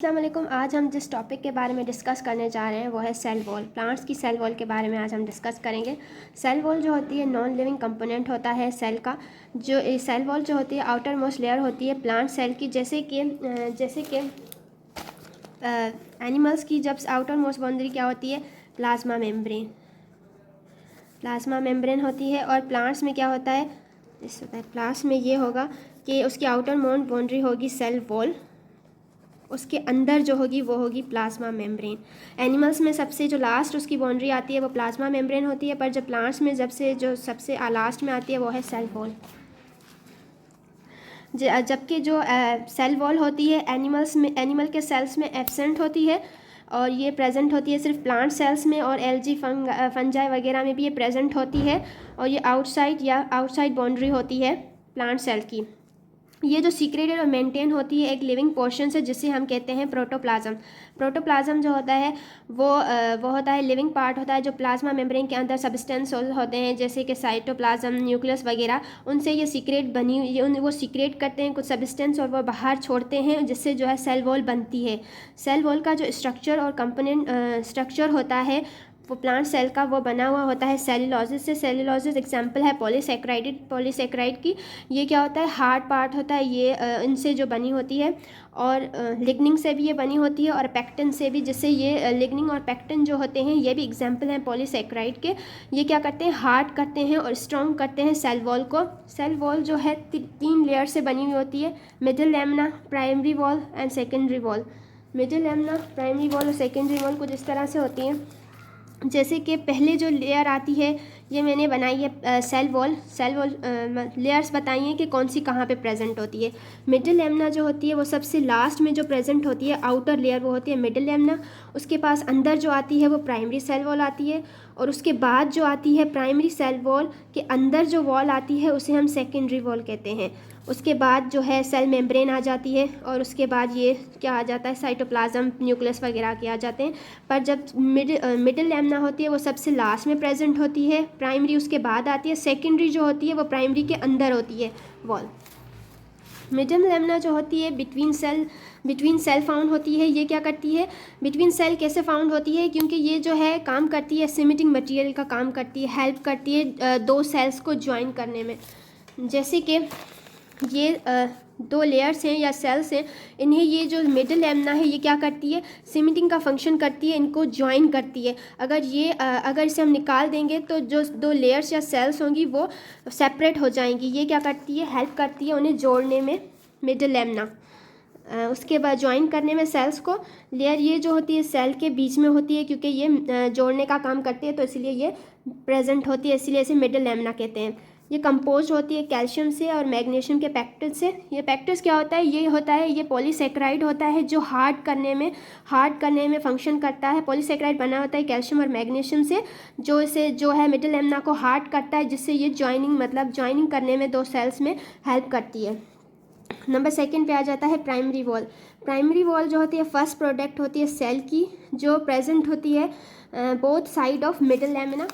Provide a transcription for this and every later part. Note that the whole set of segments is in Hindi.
अस्सलाम वालेकुम। आज हम जिस टॉपिक के बारे में डिस्कस करने जा रहे हैं वो है सेल वॉल। प्लांट्स की सेल वॉल के बारे में आज हम डिस्कस करेंगे। सेल वॉल जो होती है नॉन लिविंग कंपोनेंट होता है सेल का। जो सेल वॉल जो होती है आउटर मोस्ट लेयर होती है प्लांट सेल की, जैसे कि एनिमल्स की जब आउटर मोस्ट बाउंड्री क्या होती है, प्लाज्मा मेम्ब्रेन होती है। और प्लांट्स में क्या होता है, प्लांट्स में ये होगा कि उसकी आउटर मोस्ट बाउंड्री होगी सेल वॉल, उसके अंदर जो होगी वो होगी प्लाज्मा मेम्ब्रेन। एनिमल्स में सबसे जो लास्ट उसकी बाउंड्री आती है वो प्लाज्मा मेम्ब्रेन होती है, पर जब प्लांट्स में जो सबसे लास्ट में आती है वो है सेल वॉल। जबकि जो सेल वॉल होती है एनिमल के सेल्स में एब्सेंट होती है, और ये प्रेजेंट होती है सिर्फ प्लांट सेल्स में, और एल्गी फंजाई वगैरह में भी ये प्रेजेंट होती है। और ये आउटसाइड बाउंड्री होती है प्लांट सेल की। ये जो सीक्रेटेड और मेंटेन होती है एक लिविंग पोर्शन से, जिसे हम कहते हैं प्रोटोप्लाज्म। प्रोटोप्लाज्म जो होता है वो होता है लिविंग पार्ट होता है, जो प्लाज्मा मेम्ब्रेन के अंदर सब्सटेंस होते हैं, जैसे कि साइटोप्लाज्म, न्यूक्लियस वगैरह। उनसे ये सीक्रेट वो सीक्रेट करते हैं कुछ सब्सटेंस और वो बाहर छोड़ते हैं, जिससे जो है सेल वॉल बनती है। सेल वॉल का जो स्ट्रक्चर और कंपोनेंट स्ट्रक्चर होता है वो प्लांट सेल का वो बना हुआ होता है सेलुलोसिस से। सेलुलोसिस एग्जांपल है पॉलीसेक्राइड की। ये क्या होता है, हार्ड पार्ट होता है ये, इनसे जो बनी होती है। और लिग्निन से भी ये बनी होती है, और पेक्टिन से भी, जिससे ये लिग्निन और पेक्टिन जो होते हैं ये भी एग्जांपल हैं पॉलीसेक्राइड के। ये क्या करते हैं, हार्ड करते हैं और स्ट्रॉन्ग करते हैं सेल वॉल को। सेल वॉल जो है 3 लेयर से बनी हुई होती है, middle lamina, primary wall and secondary wall. Middle lamina, primary wall और सेकेंडरी वॉल कुछ इस तरह से होती हैं। जैसे कि पहले जो लेयर आती है ये मैंने बनाई है सेल वॉल लेयर्स बताई हैं कि कौन सी कहाँ पे प्रेजेंट होती है। मिडिल लैमिना जो होती है वो सबसे लास्ट में जो प्रेजेंट होती है, आउटर लेयर वो होती है मिडिल लैमिना। उसके पास अंदर जो आती है वो प्राइमरी सेल वॉल आती है, और उसके बाद जो आती है प्राइमरी सेल वॉल के अंदर जो वॉल आती है उसे हम सेकेंडरी वॉल कहते हैं। उसके बाद जो है सेल मेम्ब्रेन आ जाती है, और उसके बाद ये क्या आ जाता है, साइटोप्लाज्म, न्यूक्लियस वगैरह के आ जाते हैं। पर जब मिडिल लैमिना होती है वो सबसे लास्ट में प्रेजेंट होती है, प्राइमरी उसके बाद आती है, सेकेंडरी जो होती है वो प्राइमरी के अंदर होती है वॉल। मिडिल लैमिना जो होती है बिटवीन सेल फाउंड होती है। ये क्या करती है, बिटवीन सेल कैसे फाउंड होती है, क्योंकि ये जो है काम करती है सिमेंटिंग मटेरियल का काम करती है, हेल्प करती है 2 सेल्स को ज्वाइन करने में। जैसे कि ये 2 लेयर्स हैं या सेल्स हैं, इन्हें ये जो मिडिल लैमिना है ये क्या करती है, सीमेंटिंग का फंक्शन करती है, इनको ज्वाइन करती है। अगर इसे हम निकाल देंगे तो जो 2 लेयर्स या सेल्स होंगी वो सेपरेट हो जाएंगी। ये क्या करती है, हेल्प करती है उन्हें जोड़ने में, मिडिल लैमिना। उसके बाद ज्वाइन करने में सेल्स को। लेयर ये जो होती है सेल के बीच में होती है, क्योंकि ये जोड़ने का काम करती है, तो इसलिए ये प्रेजेंट होती है, इसलिए इसे मिडिल लैमिना कहते हैं। ये कंपोज होती है कैल्शियम से और मैग्नीशियम के पैक्टिन से। ये पैक्टिस क्या होता है, ये पॉलीसेक्राइड होता है जो हार्ड करने में फंक्शन करता है। पॉलीसेक्राइड बना होता है कैल्शियम और मैग्नीशियम से, जो है मिडिल लैमिना को हार्ड करता है, जिससे ये ज्वाइनिंग करने में 2 सेल्स में हेल्प करती है। नंबर 2 पे आ जाता है प्राइमरी वॉल। प्राइमरी वॉल जो होती है फर्स्ट प्रोडक्ट होती है सेल की, जो प्रेजेंट होती है both side of middle lamina.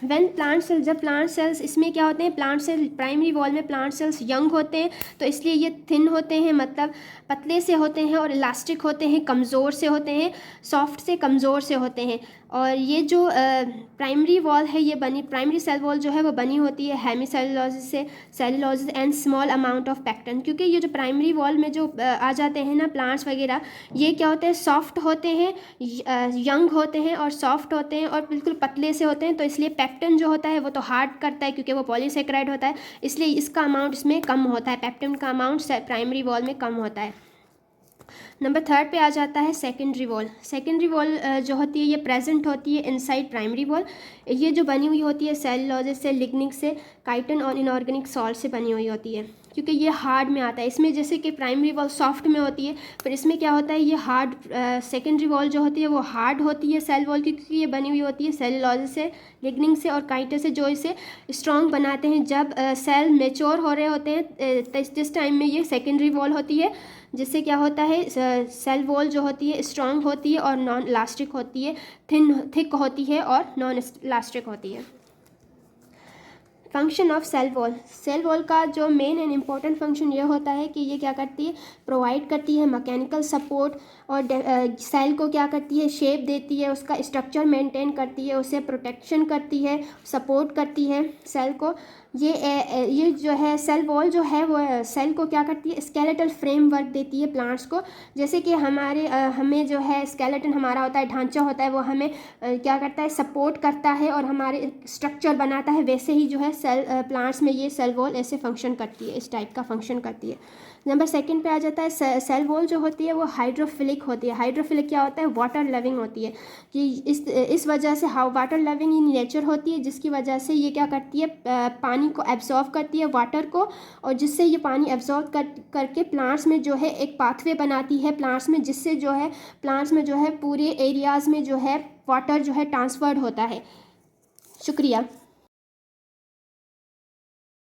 जब प्लांट सेल्स इसमें क्या होते हैं, प्लांट सेल प्राइमरी वॉल में प्लांट सेल्स यंग होते हैं, तो इसलिए ये थिन होते हैं, मतलब पतले से होते हैं, और इलास्टिक होते हैं, कमज़ोर से होते हैं, सॉफ्ट से कमज़ोर से होते हैं। और ये जो प्राइमरी वॉल है प्राइमरी सेल वॉल जो है वो बनी होती है हेमीसेलुलोसिस से, cellulose and small amount of pectin. क्योंकि ये जो प्राइमरी वॉल में जो आ जाते हैं ना प्लांट्स वगैरह, ये क्या होते हैं, सॉफ्ट होते हैं, यंग होते हैं और सॉफ्ट होते हैं और बिल्कुल पतले से होते हैं, तो इसलिए पैक्टिन जो होता है वो तो हार्ड करता है क्योंकि वो पॉलीसेक्राइड होता है, इसलिए इसका अमाउंट इसमें कम होता है, पैक्टिन का अमाउंट प्राइमरी वॉल में कम होता है। नंबर 3 पे आ जाता है सेकेंडरी वॉल। सेकेंडरी वॉल जो होती है ये प्रेजेंट होती है इनसाइड प्राइमरी वॉल। ये जो बनी हुई होती है सेलुलोसिस से, लिग्निन से, काइटिन और इनऑर्गेनिक सॉल्ट से बनी हुई होती है, क्योंकि ये हार्ड में आता है। इसमें जैसे कि प्राइमरी वॉल सॉफ्ट में होती है, पर इसमें क्या होता है, ये हार्ड सेकेंडरी वॉल जो होती है वो हार्ड होती है सेल वॉल की, क्योंकि ये बनी हुई होती है सेलुलोसिस से, लिग्निन से और काइटिन से, जो इसे स्ट्रॉन्ग बनाते हैं। जब सेल मेच्योर हो रहे होते हैं जिस टाइम में ये सेकेंडरी वॉल होती है, जिससे क्या होता है, सेल वॉल जो होती है स्ट्रॉन्ग होती है और नॉन इलास्टिक होती है, थिक होती है और नॉन इलास्टिक होती है। फंक्शन ऑफ सेल वॉल का जो मेन एंड इम्पॉर्टेंट फंक्शन ये होता है कि ये क्या करती है, प्रोवाइड करती है मैकेनिकल सपोर्ट और सेल को क्या करती है, शेप देती है, उसका स्ट्रक्चर मेंटेन करती है, उसे प्रोटेक्शन करती है, सपोर्ट करती है सेल को। ये जो है सेल वॉल जो है वो सेल को क्या करती है, स्केलेटल फ्रेमवर्क देती है प्लांट्स को। जैसे कि हमें जो है स्केलेटन हमारा होता है, ढांचा होता है, वो हमें क्या करता है, सपोर्ट करता है और हमारे स्ट्रक्चर बनाता है, वैसे ही जो है प्लांट्स में ये सेल वॉल ऐसे फंक्शन करती है, इस टाइप का फंक्शन करती है। नंबर सेकंड पे आ जाता है सेल वॉल जो होती है वो हाइड्रोफिलिक होती है। हाइड्रोफिलिक क्या होता है, वाटर लविंग होती है कि इस वजह से वाटर लविंग इन नेचर होती है, जिसकी वजह से ये क्या करती है, पानी को एब्जॉर्व करती है, वाटर को, और जिससे ये पानी एब्जॉर्व करके प्लांट्स में जो है एक पाथवे बनाती है प्लांट्स में, जिससे जो है प्लांट्स में जो है पूरे एरियाज़ में जो है वाटर जो है ट्रांसफर्ड होता है। शुक्रिया।